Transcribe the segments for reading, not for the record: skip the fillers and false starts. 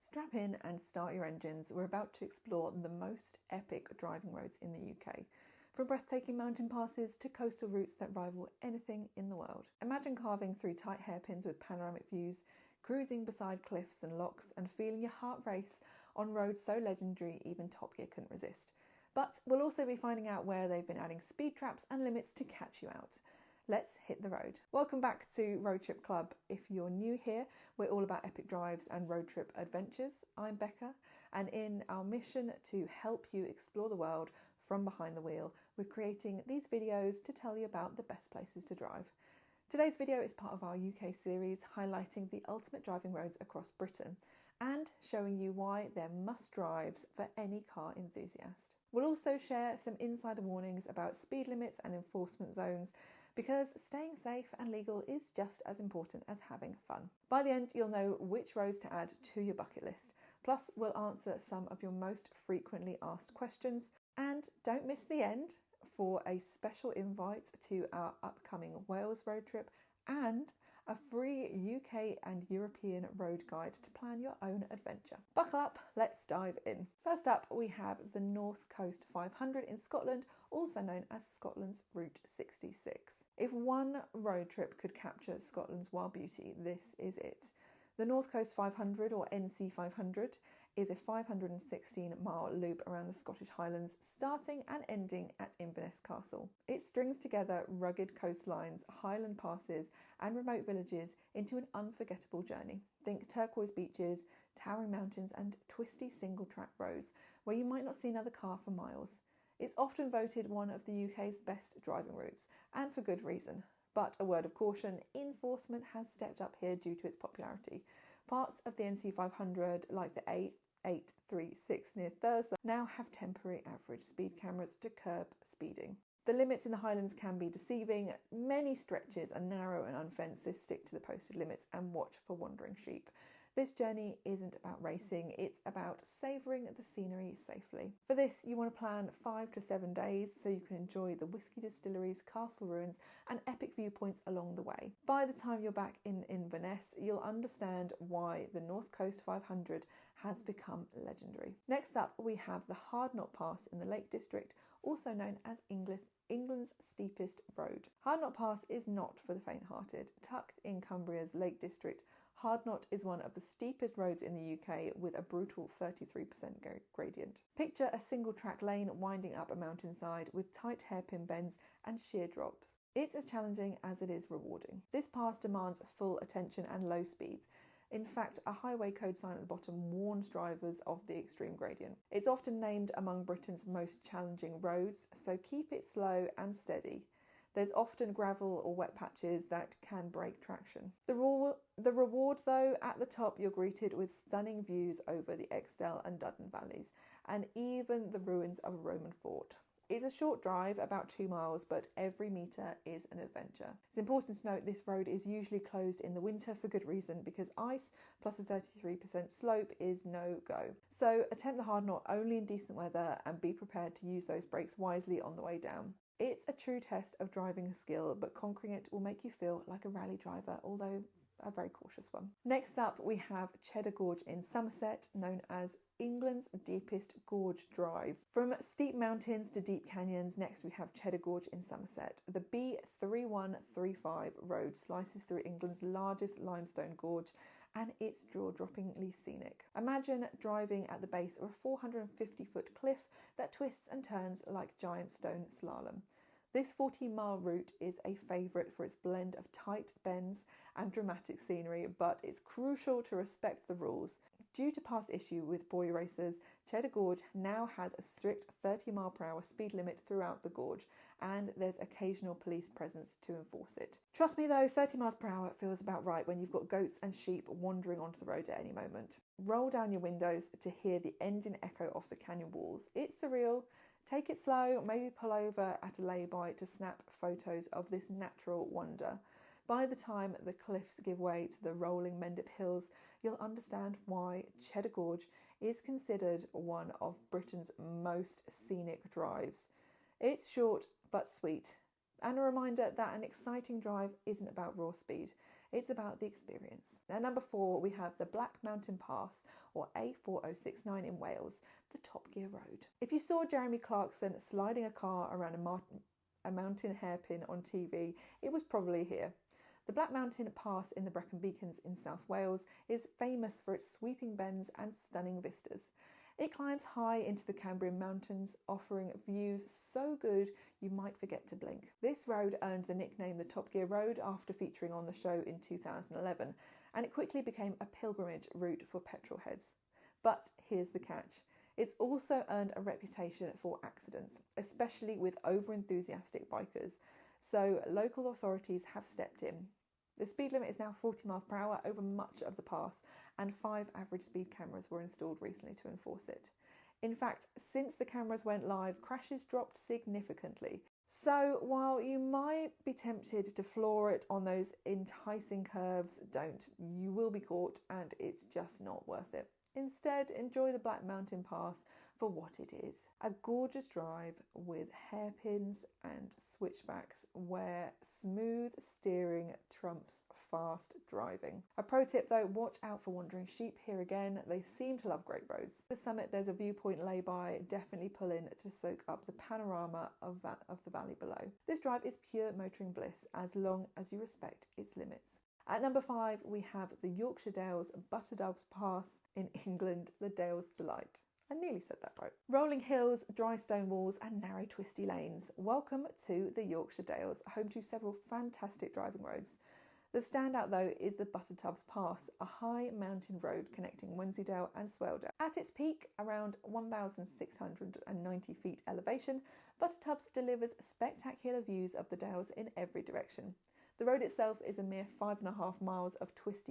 Strap in and start your engines. We're about to explore the most epic driving roads in the UK. From breathtaking mountain passes to coastal routes that rival anything in the world. Imagine carving through tight hairpins with panoramic views, cruising beside cliffs and locks, and feeling your heart race on roads so legendary even Top Gear couldn't resist. But we'll also be finding out where they've been adding speed traps and limits to catch you out. Let's hit the road. Welcome back to Road Trip Club. If you're new here, we're all about epic drives and road trip adventures. I'm Becca, and in our mission to help you explore the world from behind the wheel, we're creating these videos to tell you about the best places to drive. Today's video is part of our UK series highlighting the ultimate driving roads across Britain and showing you why they're must-drives for any car enthusiast. We'll also share some insider warnings about speed limits and enforcement zones because staying safe and legal is just as important as having fun. By the end, you'll know which roads to add to your bucket list. Plus, we'll answer some of your most frequently asked questions. And don't miss the end for a special invite to our upcoming Wales road trip and a free UK and European road guide to plan your own adventure. Buckle up, let's dive in. First up, we have the North Coast 500 in Scotland, also known as Scotland's Route 66. If one road trip could capture Scotland's wild beauty, this is it. The North Coast 500, or NC 500, is a 516-mile loop around the Scottish Highlands, starting and ending at Inverness Castle. It strings together rugged coastlines, highland passes, and remote villages into an unforgettable journey. Think turquoise beaches, towering mountains, and twisty single-track roads where you might not see another car for miles. It's often voted one of the UK's best driving routes, and for good reason. But a word of caution, enforcement has stepped up here due to its popularity. Parts of the NC 500, like the A836 near Thurso, now have temporary average speed cameras to curb speeding. The limits in the Highlands can be deceiving. Many stretches are narrow and unfenced, so stick to the posted limits and watch for wandering sheep. This journey isn't about racing, it's about savouring the scenery safely. For this, you want to plan 5 to 7 days so you can enjoy the whisky distilleries, castle ruins, and epic viewpoints along the way. By the time you're back in Inverness, you'll understand why the North Coast 500 has become legendary. Next up, we have the Hardknott Pass in the Lake District, also known as England's steepest road. Hardknott Pass is not for the faint-hearted. Tucked in Cumbria's Lake District, Hardknott is one of the steepest roads in the UK with a brutal 33% gradient. Picture a single track lane winding up a mountainside with tight hairpin bends and sheer drops. It's as challenging as it is rewarding. This pass demands full attention and low speeds. In fact, a highway code sign at the bottom warns drivers of the extreme gradient. It's often named among Britain's most challenging roads, so keep it slow and steady. There's often gravel or wet patches that can break traction. The reward though, at the top you're greeted with stunning views over the Ixtal and Duddon valleys, and even the ruins of a Roman fort. It's a short drive, about 2 miles, but every metre is an adventure. It's important to note this road is usually closed in the winter for good reason, because ice plus a 33% slope is no go. So attempt the Hardknott only in decent weather and be prepared to use those brakes wisely on the way down. It's a true test of driving skill, but conquering it will make you feel like a rally driver, although a very cautious one. Next up, we have Cheddar Gorge in Somerset, known as England's deepest gorge drive. From steep mountains to deep canyons, next we have Cheddar Gorge in Somerset. The B3135 road slices through England's largest limestone gorge, and it's jaw-droppingly scenic. Imagine driving at the base of a 450-foot cliff that twists and turns like giant stone slalom. This 14-mile route is a favourite for its blend of tight bends and dramatic scenery, but it's crucial to respect the rules. Due to past issue with boy racers, Cheddar Gorge now has a strict 30-mile-per-hour speed limit throughout the gorge, and there's occasional police presence to enforce it. Trust me though, 30 miles per hour feels about right when you've got goats and sheep wandering onto the road at any moment. Roll down your windows to hear the engine echo off the canyon walls. It's surreal. Take it slow, maybe pull over at a lay-by to snap photos of this natural wonder. By the time the cliffs give way to the rolling Mendip Hills, you'll understand why Cheddar Gorge is considered one of Britain's most scenic drives. It's short but sweet, and a reminder that an exciting drive isn't about raw speed. It's about the experience. At number 4, we have the Black Mountain Pass, or A4069 in Wales, the Top Gear Road. If you saw Jeremy Clarkson sliding a car around a mountain hairpin on TV, it was probably here. The Black Mountain Pass in the Brecon Beacons in South Wales is famous for its sweeping bends and stunning vistas. It climbs high into the Cambrian Mountains, offering views so good you might forget to blink. This road earned the nickname the Top Gear Road after featuring on the show in 2011, and it quickly became a pilgrimage route for petrol heads. But here's the catch. It's also earned a reputation for accidents, especially with over-enthusiastic bikers, so local authorities have stepped in. The speed limit is now 40 miles per hour over much of the pass, and 5 average speed cameras were installed recently to enforce it. In fact, since the cameras went live, crashes dropped significantly. So while you might be tempted to floor it on those enticing curves, don't. You will be caught, and it's just not worth it. Instead, enjoy the Black Mountain Pass for what it is. A gorgeous drive with hairpins and switchbacks where smooth steering trumps fast driving. A pro tip though, watch out for wandering sheep here again. They seem to love great roads. At the summit there's a viewpoint lay-by. Definitely pull in to soak up the panorama of the valley below. This drive is pure motoring bliss as long as you respect its limits. At number 5, we have the Yorkshire Dales Buttertubs Pass in England, the Dales Delight. I nearly said that right. Rolling hills, dry stone walls and narrow twisty lanes. Welcome to the Yorkshire Dales, home to several fantastic driving roads. The standout though is the Buttertubs Pass, a high mountain road connecting Wensleydale and Swaledale. At its peak, around 1,690 feet elevation, Buttertubs delivers spectacular views of the Dales in every direction. The road itself is a mere 5.5 miles of twists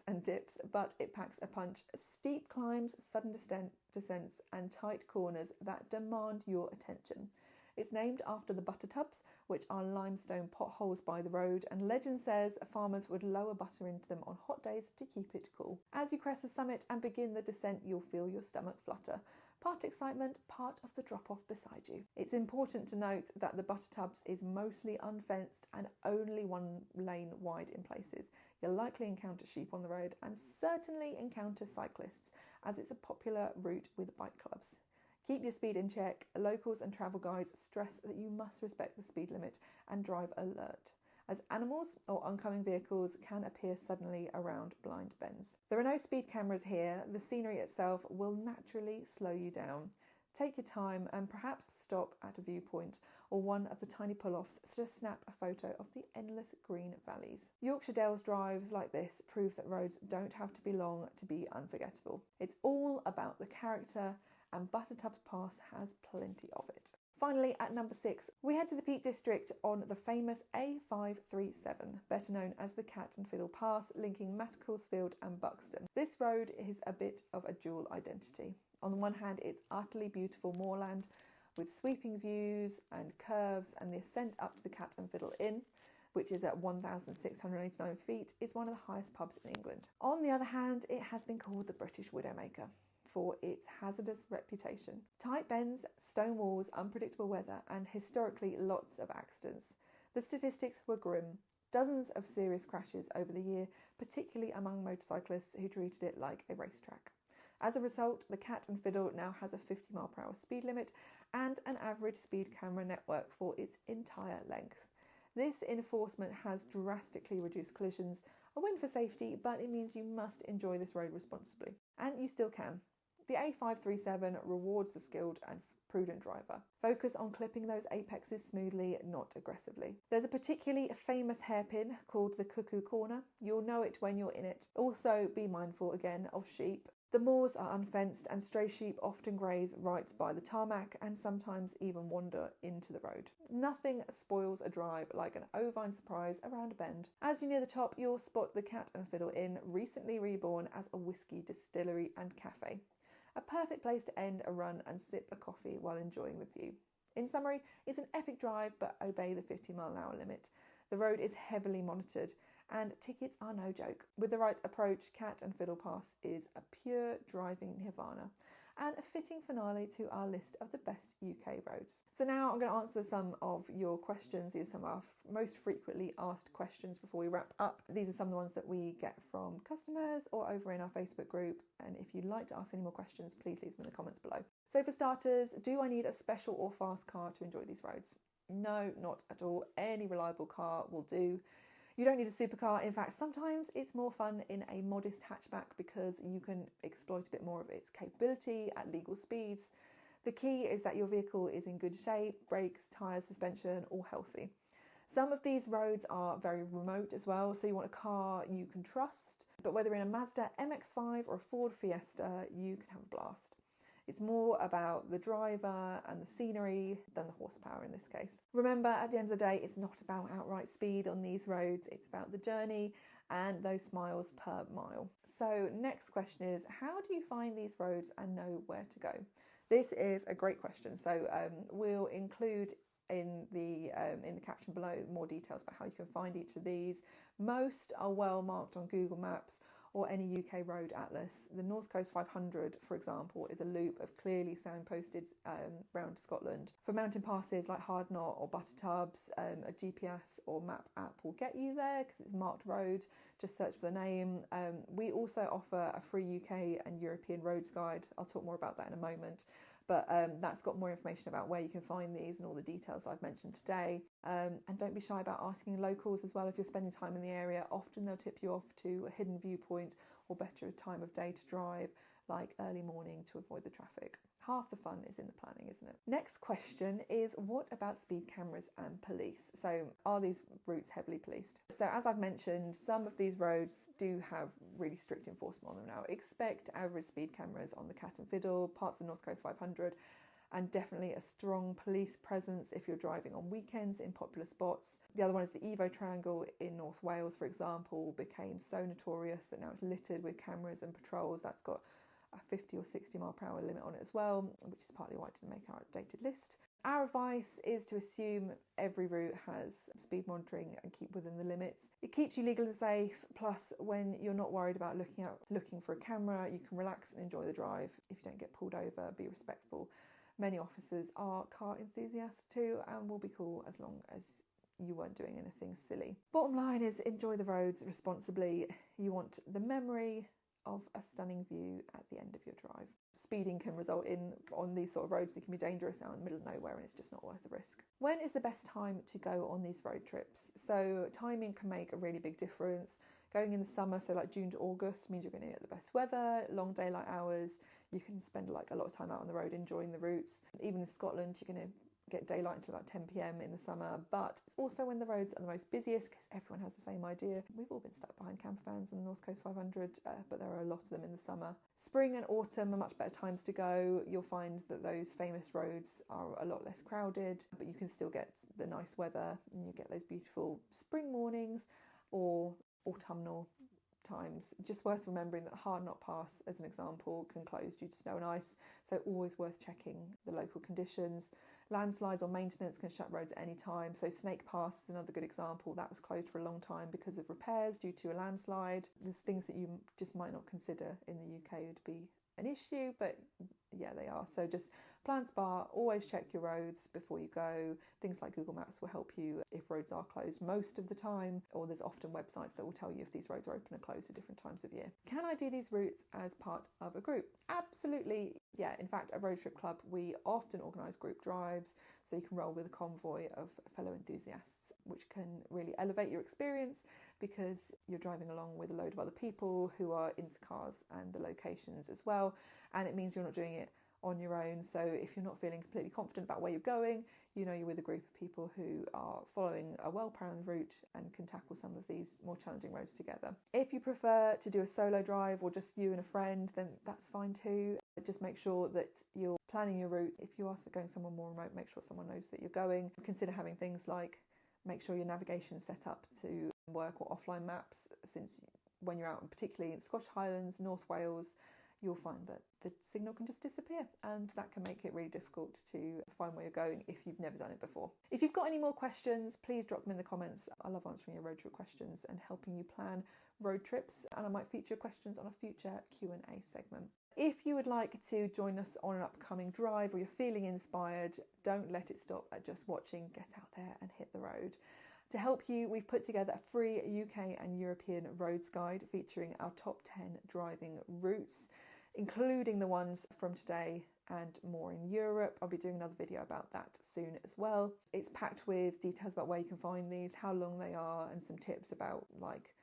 and dips, but it packs a punch. Steep climbs, sudden descents and tight corners that demand your attention. It's named after the Buttertubs, which are limestone potholes by the road, and legend says farmers would lower butter into them on hot days to keep it cool. As you crest the summit and begin the descent, you'll feel your stomach flutter. Part excitement, part of the drop-off beside you. It's important to note that the Buttertubs is mostly unfenced and only one lane wide in places. You'll likely encounter sheep on the road and certainly encounter cyclists, as it's a popular route with bike clubs. Keep your speed in check. Locals and travel guides stress that you must respect the speed limit and drive alert, as animals or oncoming vehicles can appear suddenly around blind bends. There are no speed cameras here. The scenery itself will naturally slow you down. Take your time and perhaps stop at a viewpoint or one of the tiny pull-offs to snap a photo of the endless green valleys. Yorkshire Dales drives like this prove that roads don't have to be long to be unforgettable. It's all about the character, and Buttertubs Pass has plenty of it. Finally, at number 6, we head to the Peak District on the famous A537, better known as the Cat and Fiddle Pass, linking Macclesfield and Buxton. This road is a bit of a dual identity. On the one hand, it's utterly beautiful moorland with sweeping views and curves, and the ascent up to the Cat and Fiddle Inn, which is at 1,689 feet, is one of the highest pubs in England. On the other hand, it has been called the British Widowmaker for its hazardous reputation. Tight bends, stone walls, unpredictable weather, and historically lots of accidents. The statistics were grim. Dozens of serious crashes over the year, particularly among motorcyclists who treated it like a racetrack. As a result, the Cat and Fiddle now has a 50 mile per hour speed limit and an average speed camera network for its entire length. This enforcement has drastically reduced collisions, a win for safety, but it means you must enjoy this road responsibly. And you still can. The A537 rewards the skilled and prudent driver. Focus on clipping those apexes smoothly, not aggressively. There's a particularly famous hairpin called the Cuckoo Corner. You'll know it when you're in it. Also, be mindful again of sheep. The moors are unfenced and stray sheep often graze right by the tarmac and sometimes even wander into the road. Nothing spoils a drive like an ovine surprise around a bend. As you near the top, you'll spot the Cat and Fiddle Inn, recently reborn as a whiskey distillery and cafe. A perfect place to end a run and sip a coffee while enjoying the view. In summary, it's an epic drive, but obey the 50 mile an hour limit. The road is heavily monitored and tickets are no joke. With the right approach, Cat and Fiddle Pass is a pure driving nirvana. and a fitting finale to our list of the best UK roads. So now I'm going to answer some of your questions. These are some of our most frequently asked questions before we wrap up. These are some of the ones that we get from customers or over in our Facebook group, and if you'd like to ask any more questions, please leave them in the comments below. So for starters, do I need a special or fast car to enjoy these roads? No, not at all. Any reliable car will do. You don't need a supercar. In fact, sometimes it's more fun in a modest hatchback because you can exploit a bit more of its capability at legal speeds. The key is that your vehicle is in good shape, brakes, tyres, suspension, all healthy. Some of these roads are very remote as well, so you want a car you can trust. But whether in a Mazda MX-5 or a Ford Fiesta, you can have a blast. It's more about the driver and the scenery than the horsepower in this case. Remember, at the end of the day, it's not about outright speed on these roads, it's about the journey and those miles per mile. So next question is, how do you find these roads and know where to go? This is a great question. So we'll include in the caption below more details about how you can find each of these. Most are well marked on Google Maps or any UK road atlas. The North Coast 500, for example, is a loop of clearly signposted round Scotland. For mountain passes like Hardknott or Buttertubs, a GPS or map app will get you there because it's marked road. Just search for the name. We also offer a free UK and European roads guide. I'll talk more about that in a moment. But that's got more information about where you can find these and all the details I've mentioned today. And don't be shy about asking locals as well if you're spending time in the area. Often they'll tip you off to a hidden viewpoint or better time of day to drive, like early morning to avoid the traffic. Half the fun is in the planning, isn't it? Next question is, what about speed cameras and police? So are these routes heavily policed? So as I've mentioned, some of these roads do have really strict enforcement on them now. Expect average speed cameras on the Cat and Fiddle, parts of the North Coast 500, and definitely a strong police presence if you're driving on weekends in popular spots. The other one is the Evo Triangle in North Wales, for example, became so notorious that now it's littered with cameras and patrols. That's got a 50 or 60 mile per hour limit on it as well, which is partly why it didn't make our updated list. Our advice is to assume every route has speed monitoring and keep within the limits. It keeps you legal and safe, plus when you're not worried about looking for a camera, you can relax and enjoy the drive. If you don't get pulled over, be respectful. Many officers are car enthusiasts too and will be cool as long as you weren't doing anything silly. Bottom line is, enjoy the roads responsibly. You want the memory of a stunning view at the end of your drive. Speeding can result in, on these sort of roads, it can be dangerous out in the middle of nowhere and it's just not worth the risk. When is the best time to go on these road trips? So timing can make a really big difference. Going in the summer, so like June to August, means you're going to get the best weather, long daylight hours. You can spend like a lot of time out on the road enjoying the routes. Even in Scotland, you're going to get daylight until about 10 p.m. in the summer, but it's also when the roads are the most busiest because everyone has the same idea. We've all been stuck behind camper vans on the North Coast 500, but there are a lot of them in the summer. Spring and autumn are much better times to go. You'll find that those famous roads are a lot less crowded, but you can still get the nice weather and you get those beautiful spring mornings or autumnal times. Just worth remembering that Hardknott Pass, as an example, can close due to snow and ice, so always worth checking the local conditions. Landslides or maintenance can shut roads at any time, so Snake Pass is another good example. That was closed for a long time because of repairs due to a landslide. There's things that you just might not consider in the UK would be an issue, but yeah, they are. So just plan smart, always check your roads before you go. Things like Google Maps will help you if roads are closed most of the time, or there's often websites that will tell you if these roads are open and closed at different times of year. Can I do these routes as part of a group? Absolutely, yeah. In fact, at Road Trip Club, we often organise group drives, so you can roll with a convoy of fellow enthusiasts, which can really elevate your experience because you're driving along with a load of other people who are into the cars and the locations as well, and it means you're not doing it on your own. So if you're not feeling completely confident about where you're going, you know you're with a group of people who are following a well-planned route and can tackle some of these more challenging roads together. If you prefer to do a solo drive or just you and a friend, then that's fine too. Just make sure that you're planning your route. If you are going somewhere more remote, make sure someone knows that you're going. Consider having things like make sure your navigation is set up to work, or offline maps, since when you're out, particularly in Scottish Highlands, North Wales, you'll find that the signal can just disappear, and that can make it really difficult to find where you're going if you've never done it before. If you've got any more questions, please drop them in the comments. I love answering your road trip questions and helping you plan road trips, and I might feature questions on a future Q&A segment. If you would like to join us on an upcoming drive or you're feeling inspired, don't let it stop at just watching. Get out there and hit the road. To help you, we've put together a free UK and European roads guide featuring our top 10 driving routes, including the ones from today and more in Europe. I'll be doing another video about that soon as well. It's packed with details about where you can find these, how long they are, and some tips about like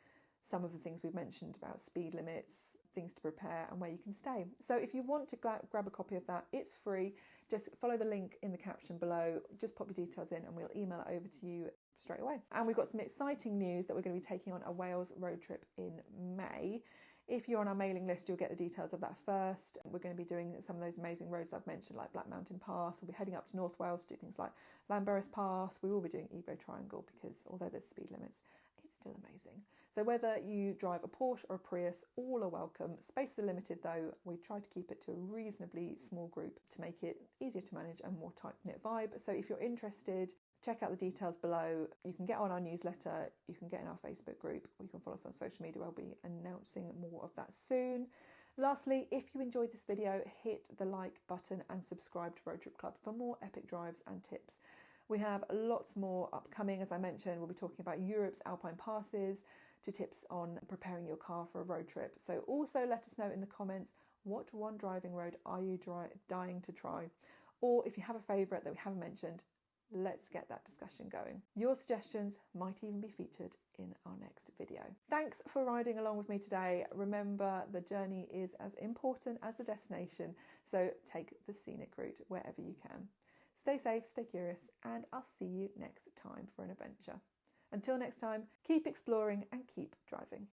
some of the things we've mentioned about speed limits, things to prepare, and where you can stay. So if you want to grab a copy of that, it's free. Just follow the link in the caption below, just pop your details in and we'll email it over to you straight away. And we've got some exciting news that we're going to be taking on a Wales road trip in May. If you're on our mailing list, you'll get the details of that first. We're going to be doing some of those amazing roads I've mentioned, like Black Mountain Pass. We'll be heading up to North Wales to do things like Llanberis Pass. We will be doing Evo Triangle because although there's speed limits, it's still amazing. So whether you drive a Porsche or a Prius, all are welcome. Spaces are limited though. We try to keep it to a reasonably small group to make it easier to manage and more tight-knit vibe. So if you're interested, check out the details below. You can get on our newsletter, you can get in our Facebook group, or you can follow us on social media. We'll be announcing more of that soon. Lastly, if you enjoyed this video, hit the like button and subscribe to Road Trip Club for more epic drives and tips. We have lots more upcoming. As I mentioned, we'll be talking about Europe's alpine passes to tips on preparing your car for a road trip. So also let us know in the comments, what one driving road are you dying to try? Or if you have a favourite that we haven't mentioned, let's get that discussion going. Your suggestions might even be featured in our next video. Thanks for riding along with me today. Remember, the journey is as important as the destination, so take the scenic route wherever you can. Stay safe, stay curious, and I'll see you next time for an adventure. Until next time, keep exploring and keep driving.